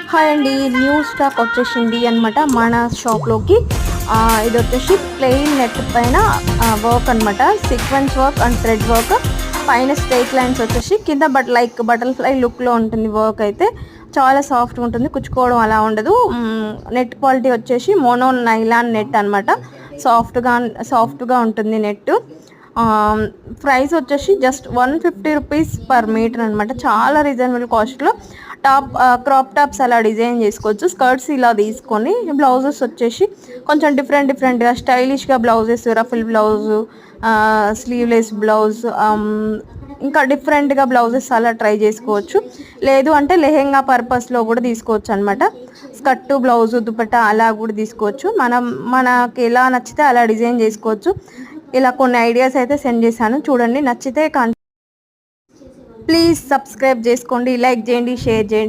Hi అండి, new stock వచ్చేసింది అనమాట మన షాప్లోకి. ఇది వచ్చేసి ప్లెయిన్ నెట్ పైన వర్క్ అనమాట, sequence work and thread work. పైన స్ట్రైట్ లైన్స్ వచ్చేసి కింద బటర్ఫ్లై లుక్లో ఉంటుంది. వర్క్ అయితే చాలా సాఫ్ట్గా ఉంటుంది, కుచ్చుకోవడం అలా ఉండదు. నెట్ క్వాలిటీ వచ్చేసి మోనో నైలాన్ నెట్ అనమాట, సాఫ్ట్గా ఉంటుంది నెట్. ప్రైస్ వచ్చేసి జస్ట్ 150 రూపీస్ పర్ మీటర్ అనమాట, చాలా రీజనబుల్ కాస్ట్లో. క్రాప్ టాప్స్ అలా డిజైన్ చేసుకోవచ్చు. స్కర్ట్స్ ఇలా తీసుకొని బ్లౌజెస్ వచ్చేసి కొంచెం డిఫరెంట్గా స్టైలిష్గా blouses, ruffle blouse, sleeveless blouse, ఇంకా డిఫరెంట్గా బ్లౌజెస్ అలా ట్రై చేసుకోవచ్చు. లేదు అంటే లెహెంగా పర్పస్లో కూడా తీసుకోవచ్చు అనమాట. స్కర్టు, బ్లౌజు, దుపట్టా అలా కూడా తీసుకోవచ్చు. మనకి ఎలా నచ్చితే అలా డిజైన్ చేసుకోవచ్చు. ఇలా కొన్ని ఐడియాస్ అయితే సెండ్ చేశాను, చూడండి. నచ్చితే ప్లీజ్ సబ్స్క్రైబ్ చేసుకోండి, లైక్ చేయండి, షేర్ చేయండి.